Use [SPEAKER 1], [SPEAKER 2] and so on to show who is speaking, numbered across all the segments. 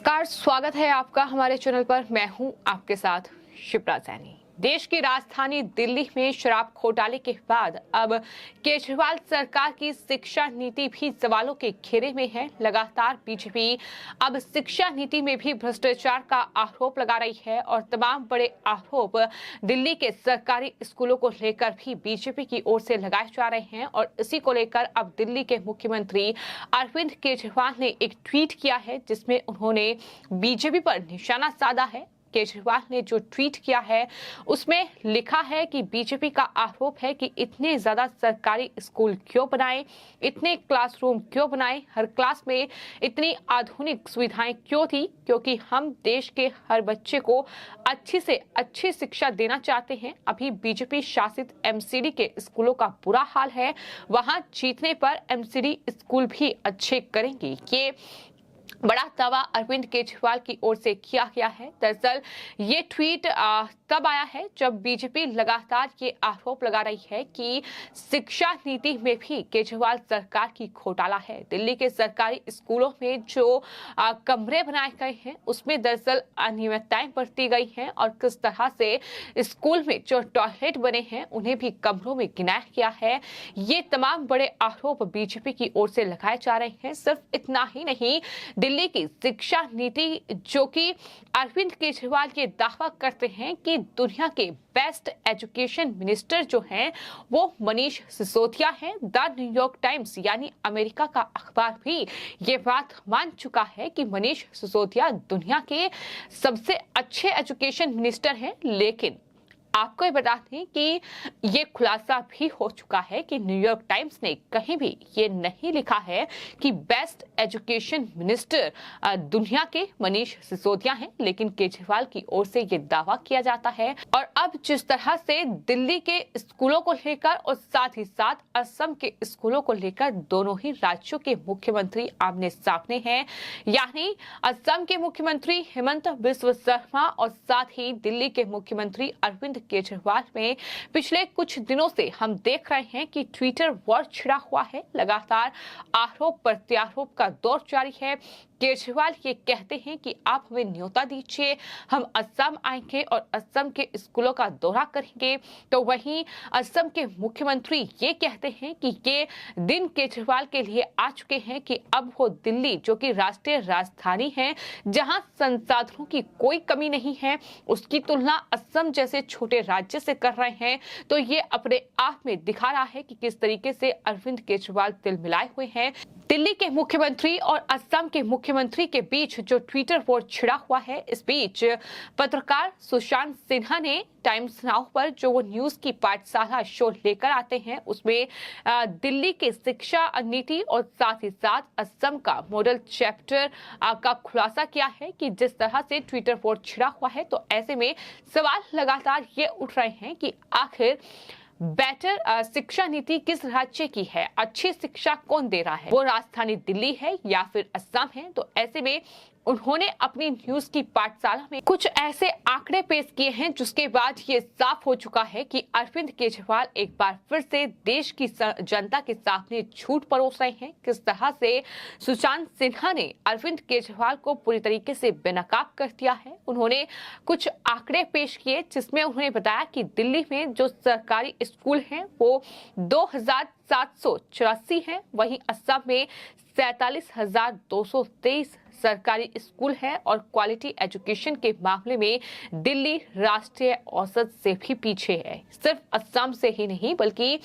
[SPEAKER 1] नमस्कार, स्वागत है आपका हमारे चैनल पर। मैं हूं आपके साथ शिप्रा सैनी। देश की राजधानी दिल्ली में शराब घोटाले के बाद अब केजरीवाल सरकार की शिक्षा नीति भी सवालों के घेरे में है। लगातार बीजेपी अब शिक्षा नीति में भी भ्रष्टाचार का आरोप लगा रही है और तमाम बड़े आरोप दिल्ली के सरकारी स्कूलों को लेकर भी बीजेपी की ओर से लगाए जा रहे हैं। और इसी को लेकर अब दिल्ली के मुख्यमंत्री अरविंद केजरीवाल ने एक ट्वीट किया है जिसमें उन्होंने बीजेपी पर निशाना साधा है। केजरीवाल ने जो ट्वीट किया है उसमें लिखा है कि बीजेपी का आरोप है कि इतने ज्यादा सरकारी स्कूल क्यों बनाए, इतने क्लासरूम क्यों बनाए, हर क्लास में इतनी आधुनिक सुविधाएं क्यों थी, क्योंकि हम देश के हर बच्चे को अच्छी से अच्छी शिक्षा देना चाहते हैं। अभी बीजेपी शासित एमसीडी के स्कूलों का बुरा हाल है, वहां जीतने पर एमसीडी स्कूल भी अच्छे करेंगे। ये बड़ा दावा अरविंद केजरीवाल की ओर से किया गया है। दरअसल ये ट्वीट तब आया है जब बीजेपी लगातार ये आरोप लगा रही है कि शिक्षा नीति में भी केजरीवाल सरकार की घोटाला है। दिल्ली के सरकारी स्कूलों में जो कमरे बनाए गए हैं उसमें दरअसल अनियमितताएं बरती गई हैं और किस तरह से स्कूल में जो टॉयलेट बने हैं उन्हें भी कमरों में गिनाया गया है। ये तमाम बड़े आरोप बीजेपी की ओर से लगाए जा रहे हैं। सिर्फ इतना ही नहीं, दिल्ली की शिक्षा नीति जो कि अरविंद केजरीवाल ये दावा करते हैं कि दुनिया के बेस्ट एजुकेशन मिनिस्टर जो हैं वो मनीष सिसोदिया हैं। द न्यूयॉर्क टाइम्स यानी अमेरिका का अखबार भी ये बात मान चुका है कि मनीष सिसोदिया दुनिया के सबसे अच्छे एजुकेशन मिनिस्टर हैं। लेकिन आपको ये बता दें कि ये खुलासा भी हो चुका है कि न्यूयॉर्क टाइम्स ने कहीं भी ये नहीं लिखा है कि बेस्ट एजुकेशन मिनिस्टर दुनिया के मनीष सिसोदिया हैं, लेकिन केजरीवाल की ओर से ये दावा किया जाता है। और अब जिस तरह से दिल्ली के स्कूलों को लेकर और साथ ही साथ असम के स्कूलों को लेकर दोनों ही राज्यों के मुख्यमंत्री आमने सामने हैं, यानी असम के मुख्यमंत्री हेमंत बिस्व शर्मा और साथ ही दिल्ली के मुख्यमंत्री अरविंद केजरीवाल में पिछले कुछ दिनों से हम देख रहे हैं कि ट्विटर वॉर छिड़ा हुआ है। लगातार आरोप प्रत्यारोप का दौर जारी है। केजरीवाल ये कहते हैं कि आप हमें न्योता दीजिए, हम असम आएंगे और असम के स्कूलों का दौरा करेंगे। तो वहीं असम के मुख्यमंत्री ये कहते हैं कि ये दिन केजरीवाल के लिए आ चुके हैं कि अब वो दिल्ली जो कि राष्ट्रीय राजधानी है, जहां संसाधनों की कोई कमी नहीं है, उसकी तुलना असम जैसे छोटे राज्य से कर रहे हैं। तो ये अपने आप में दिखा रहा है कि किस तरीके से अरविंद केजरीवाल तिल मिलाए हुए हैं। दिल्ली के मुख्यमंत्री और असम के मुख्यमंत्री के बीच जो ट्विटर वॉर छिड़ा हुआ है, इस बीच पत्रकार सुशांत सिन्हा ने टाइम्स नाउ पर जो वो न्यूज की पाठशाला शो लेकर आते हैं उसमें दिल्ली के शिक्षा नीति और साथ ही साथ असम का मॉडल चैप्टर का खुलासा किया है कि जिस तरह से ट्विटर वॉर छिड़ा हुआ है, तो ऐसे में सवाल लगातार ये उठ रहे हैं कि आखिर बेटर शिक्षा नीति किस राज्य की है, अच्छी शिक्षा कौन दे रहा है, वो राजधानी दिल्ली है या फिर असम है। तो ऐसे में उन्होंने अपनी न्यूज की पाठशाला में कुछ ऐसे आंकड़े पेश किए हैं जिसके बाद ये साफ हो चुका है कि अरविंद केजरीवाल एक बार फिर से देश की जनता के सामने झूठ परोस रहे हैं। किस तरह से सुशांत सिन्हा ने अरविंद केजरीवाल को पूरी तरीके से बेनकाब कर दिया है। उन्होंने कुछ आंकड़े पेश किए जिसमें उन्होंने बताया कि दिल्ली में जो सरकारी स्कूल हैं वो 2784 हैं, वहीं असम में 47,223 सरकारी स्कूल है और क्वालिटी एजुकेशन के मामले में दिल्ली राष्ट्रीय औसत से भी पीछे है। सिर्फ असम से ही नहीं बल्कि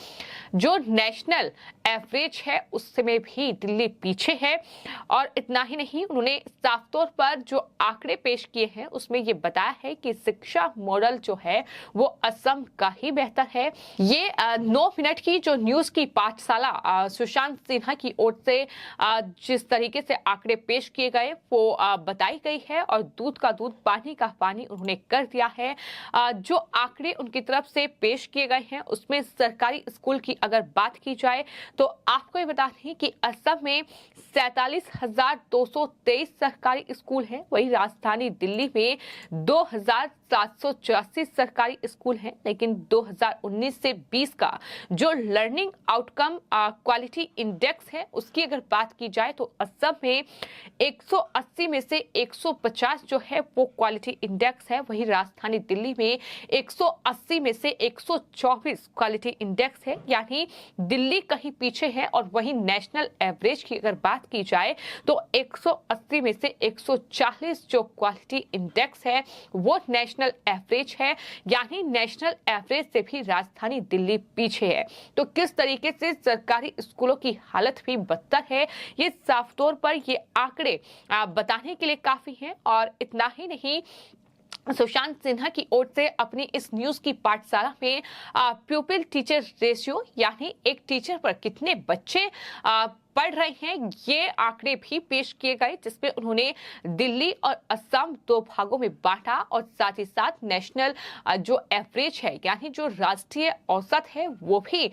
[SPEAKER 1] जो नेशनल एवरेज है उसमें भी दिल्ली पीछे है। और इतना ही नहीं, उन्होंने साफ तौर पर जो आंकड़े पेश किए हैं उसमें ये बताया है कि शिक्षा मॉडल जो है वो असम का ही बेहतर है। ये 9 मिनट की जो न्यूज की पाठशाला सुशांत सिन्हा की ओर से जिस तरीके से आंकड़े पेश किए गए वो बताई गई है और दूध का दूध पानी का पानी उन्होंने कर दिया है। जो आंकड़े उनकी तरफ से पेश किए गए हैं उसमें सरकारी स्कूल की अगर बात की जाए तो आपको ये बता दें कि असम में 47,223 सरकारी स्कूल हैं, वही राजधानी दिल्ली में 2,784 सरकारी स्कूल हैं। लेकिन 2019 से 20 का जो लर्निंग आउटकम क्वालिटी इंडेक्स है उसकी अगर बात की जाए तो असम में 180 में से 150 जो है वो क्वालिटी इंडेक्स है, वही राजधानी दिल्ली में 180 में से 124 क्वालिटी इंडेक्स है, यानी दिल्ली कहीं पीछे है। और वही नेशनल एवरेज की अगर बात की जाए तो 180 में से 140 जो क्वालिटी इंडेक्स है वो नेशनल एवरेज है, यानी नेशनल एवरेज से भी राजधानी दिल्ली पीछे है। तो किस तरीके से सरकारी स्कूलों की हालत भी बदतर है, ये साफ तौर पर ये आंकड़े बताने के लिए काफी हैं। और इतना ही नहीं, सुशांत सिन्हा की ओर से अपनी इस न्यूज की पाठशाला में प्यूपिल टीचर रेशियो, यानी एक टीचर पर कितने बच्चे पढ़ रहे हैं, ये आंकड़े भी पेश किए गए, जिसमें उन्होंने दिल्ली और असम दो भागों में बांटा और साथ ही साथ नेशनल जो एवरेज है, यानी जो राष्ट्रीय औसत है, वो भी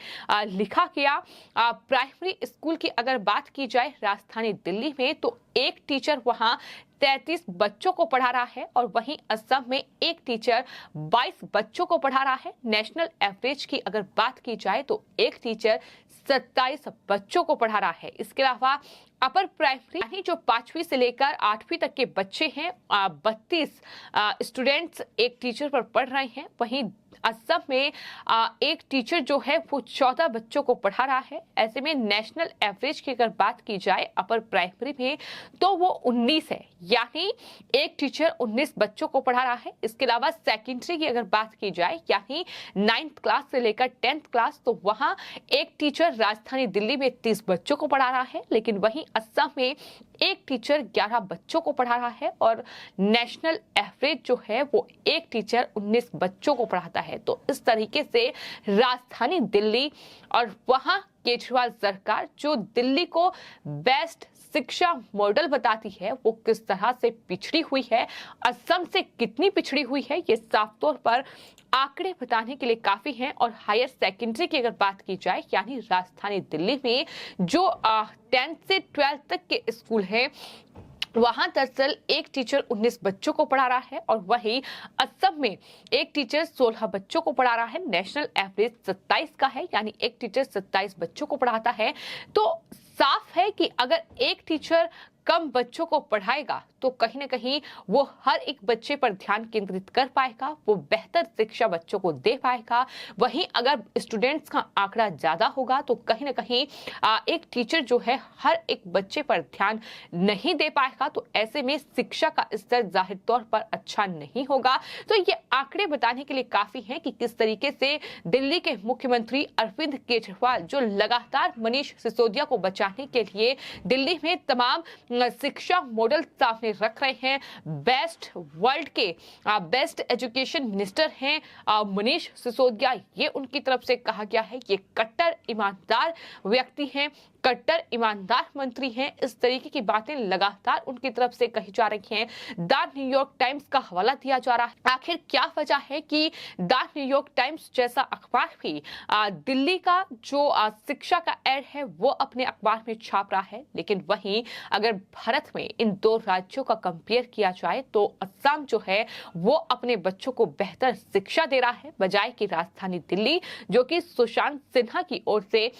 [SPEAKER 1] लिखा गया। प्राइमरी स्कूल की अगर बात की जाए राजधानी दिल्ली में तो एक टीचर वहां 33 बच्चों को पढ़ा रहा है और वहीं असम में एक टीचर 22 बच्चों को पढ़ा रहा है। नेशनल एवरेज की अगर बात की जाए तो एक टीचर 27 बच्चों को पढ़ा रहा है। इसके अलावा अपर प्राइमरी यानी जो 5वीं से लेकर 8वीं तक के बच्चे हैं, 32 स्टूडेंट्स एक टीचर पर पढ़ रहे हैं। वहीं असम में एक टीचर जो है वो 14 बच्चों को पढ़ा रहा है। ऐसे में नेशनल एवरेज की अगर बात की जाए अपर प्राइमरी में तो वो 19 है, यानी एक टीचर 19 बच्चों को पढ़ा रहा है। इसके अलावा सेकेंडरी की अगर बात की जाए, यानी 9th क्लास से लेकर 10th क्लास, तो वहां एक टीचर राजधानी दिल्ली में 30 बच्चों को पढ़ा रहा है, लेकिन वहीं असम में एक टीचर 11 बच्चों को पढ़ा रहा है और नेशनल एवरेज जो है वो एक टीचर 19 बच्चों को पढ़ाता है। तो इस तरीके से राजधानी दिल्ली और वहां केजरीवाल सरकार जो दिल्ली को बेस्ट शिक्षा मॉडल बताती है, वो किस तरह से पिछड़ी हुई है, असम से कितनी पिछड़ी हुई है, ये साफ तौर पर आंकड़े बताने के लिए काफी हैं। और हायर सेकेंडरी की अगर बात की जाए, यानी राजधानी दिल्ली में जो 10th से 12th तक के स्कूल हैं, वहां दरअसल एक टीचर 19 बच्चों को पढ़ा रहा है और वहीं असम में एक टीचर 16 बच्चों को पढ़ा रहा है। नेशनल एवरेज 27 का है, यानी एक टीचर 27 बच्चों को पढ़ाता है। तो साफ है कि अगर एक टीचर कम बच्चों को पढ़ाएगा तो कहीं ना कहीं वो हर एक बच्चे पर ध्यान केंद्रित कर पाएगा, वो बेहतर शिक्षा बच्चों को दे पाएगा। वहीं अगर स्टूडेंट्स का आंकड़ा ज्यादा होगा तो कहीं ना कहीं एक टीचर जो है हर एक बच्चे पर ध्यान नहीं दे पाएगा। तो ऐसे में शिक्षा का स्तर जाहिर तौर पर अच्छा नहीं होगा। तो ये आंकड़े बताने के लिए काफी हैं कि किस तरीके से दिल्ली के मुख्यमंत्री अरविंद केजरीवाल जो लगातार मनीष सिसोदिया को बचाने के लिए दिल्ली में तमाम शिक्षा मॉडल सामने रख रहे हैं। बेस्ट वर्ल्ड के बेस्ट एजुकेशन मिनिस्टर हैं मनीष सिसोदिया, ये उनकी तरफ से कहा गया है। ये कट्टर ईमानदार व्यक्ति हैं, कट्टर ईमानदार मंत्री हैं। इस तरीके की बातें लगातार उनकी तरफ से कही जा रही हैं। द न्यूयॉर्क टाइम्स का हवाला दिया जा रहा है। आखिर क्या वजह है कि द न्यूयॉर्क टाइम्स जैसा अखबार भी दिल्ली का जो शिक्षा का एड है वो अपने अखबार में छाप रहा है, लेकिन वहीं अगर भारत में इन दो राज्यों का कंपेयर किया जाए तो असम जो है वो अपने बच्चों को बेहतर शिक्षा दे रहा है, बजाय कि राजधानी दिल्ली जो कि सुशांत सिन्हा की ओर से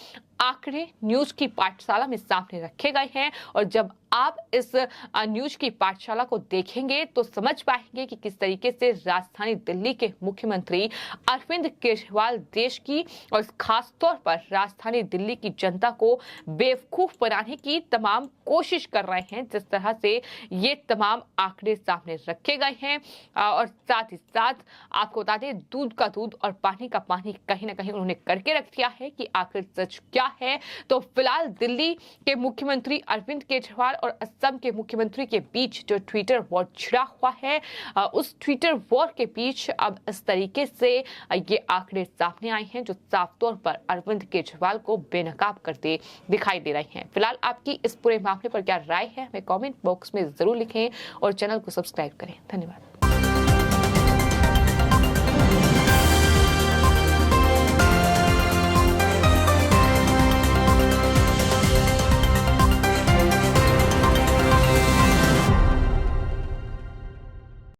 [SPEAKER 1] आंकड़े न्यूज की पाठशाला में सामने रखे गए हैं। और जब आप इस न्यूज की पाठशाला को देखेंगे तो समझ पाएंगे कि किस तरीके से राजधानी दिल्ली के मुख्यमंत्री अरविंद केजरीवाल देश की और खास तौर पर राजधानी दिल्ली की जनता को बेवकूफ बनाने की तमाम कोशिश कर रहे हैं, जिस तरह से ये तमाम आंकड़े सामने रखे गए हैं। और साथ ही साथ आपको बता दें, दूध का दूध और पानी का पानी कहीं ना कहीं उन्होंने करके रख दिया है कि आखिर सच क्या है। तो फिलहाल दिल्ली के मुख्यमंत्री अरविंद केजरीवाल और असम के मुख्यमंत्री के बीच जो ट्विटर वॉर छिड़ा हुआ है, उस ट्विटर वॉर के बीच अब इस तरीके से ये आंकड़े सामने आए हैं जो साफ तौर पर अरविंद केजरीवाल को बेनकाब करते दिखाई दे रहे हैं। फिलहाल आपकी इस पूरे मामले पर क्या राय है, हमें कमेंट बॉक्स में जरूर लिखें और चैनल को सब्सक्राइब करें। धन्यवाद।